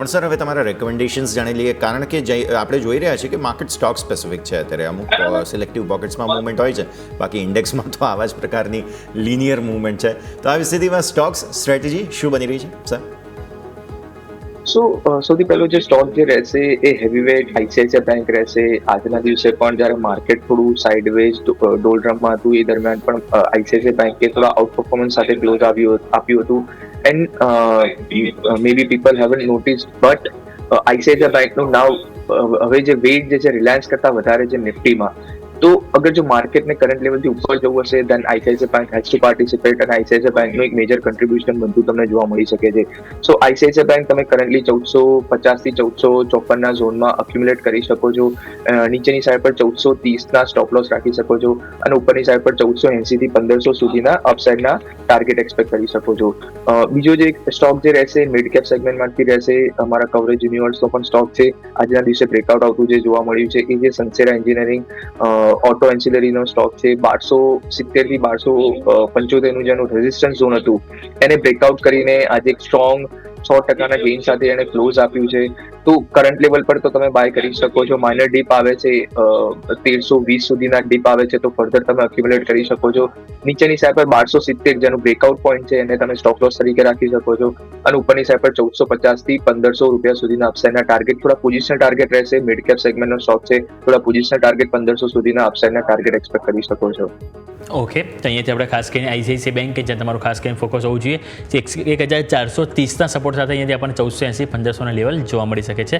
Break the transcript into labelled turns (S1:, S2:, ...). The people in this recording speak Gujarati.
S1: પણ સર હવે તમારા રેકમેન્ડેશન્સ જાણી લઈએ કારણ કે આપણે જોઈ રહ્યા છીએ કે માર્કેટ સ્ટોક સ્પેસિફિક છે અત્યારે અમુક સિલેક્ટિવ પોકેટ્સમાં મૂવમેન્ટ હોય છે બાકી ઇન્ડેક્સમાં તો આવા જ પ્રકારની લિનિયર મૂવમેન્ટ છે તો આવી સ્થિતિમાં સ્ટોક્સ સ્ટ્રેટેજી શું બની રહી છે સર?
S2: સૌથી પહેલો જે સ્ટોક જે રહેશે એ હેવીવેટ આઈસીઆઈસીઆઈ બેંક રહેશે. આજના દિવસે પણ જ્યારે માર્કેટ થોડું સાઇડવેઝ ડોલરમમાં હતું એ દરમિયાન પણ આઈસીઆઈસીઆઈ બેંકે થોડા આઉટ પરફોર્મન્સ સાથે ક્લોઝ આપ્યું હતું. And may be people haven't notice but ICICI બેંકનું નાવ હવે જે વેઇટ જે છે રિલાયન્સ કરતાં વધારે છે નિફ્ટીમાં. તો અગર જો માર્કેટને કરંટ લેવલથી ઉપર જવું હશે then ICICI bank has to participate અને આઈસીઆઈસીઆઈ બેંકનું એક મેજર કન્ટ્રીબ્યુશન બનતું તમને જોવા મળી શકે છે. સો આઈસીઆઈસીઆઈ બેંક તમે કરન્ટલી 1450 થી 1454 ઝોનમાં અક્યુમ્યુલેટ કરી શકો છો. નીચેની સાઈડ પર 1430 સ્ટોપ લોસ રાખી શકો છો અને ઉપરની સાઈડ પર 1480 થી 1500 સુધીના અપસાઇડના ટાર્ગેટ એક્સપેક્ટ કરી શકો છો. બીજો જે સ્ટોક જે રહેશે મિડ કેપ સેગમેન્ટમાંથી રહેશે. અમારા કવરેજ યુનિવર્સનો પણ સ્ટોક છે. આજના દિવસે બ્રેકઆઉટ આવતું જે જોવા મળ્યું છે એ જે સનસેરા એન્જિનિયરિંગ ઓટો એન્સિલરીનો સ્ટોક છે. 1270 થી 1275 નું જેનું રેઝિસ્ટન્સ ઝોન હતું એને બ્રેકઆઉટ કરીને આજે એક સ્ટ્રોંગ 100% ગેઇન સાથે એને ક્લોઝ આપ્યું છે. તો કરંટ લેવલ પર તો તમે બાય કરી શકો છો. માઇનર ડીપ આવે છે 1320 સુધીના ડીપ આવે છે તો ફર્ધર તમે અક્યુમ્યુલેટ કરી શકો છો. નીચેની સાઈડ પર 1270 જેનું બ્રેકઆઉટ પોઈન્ટ છે એને તમે સ્ટોપ લોસ તરીકે રાખી શકો છો અને ઉપરની સાઈડ પર 1450 થી 1500 રૂપિયા સુધીના અપસાઇડના ટાર્ગેટ થોડા પોઝિશનલ ટાર્ગેટ રહેશે. મિડ કેપ સેગમેન્ટનો સ્ટોક છે. થોડા પોઝિશનલ ટાર્ગેટ 1500 સુધીના અપસાઇડના ટાર્ગેટ એક્સપેક્ટ કરી શકો છો.
S3: ઓકે, તો અહીંયાથી આપણે ખાસ કરીને આઈસીઆઈસીઆઈ બેંક કે જ્યાં તમારું ખાસ કરીને ફોકસ હોવું જોઈએ 1430ના સપોર્ટ સાથે અહીંયાથી આપણને 1480-1500ના લેવલ જોવા મળી શકે છે.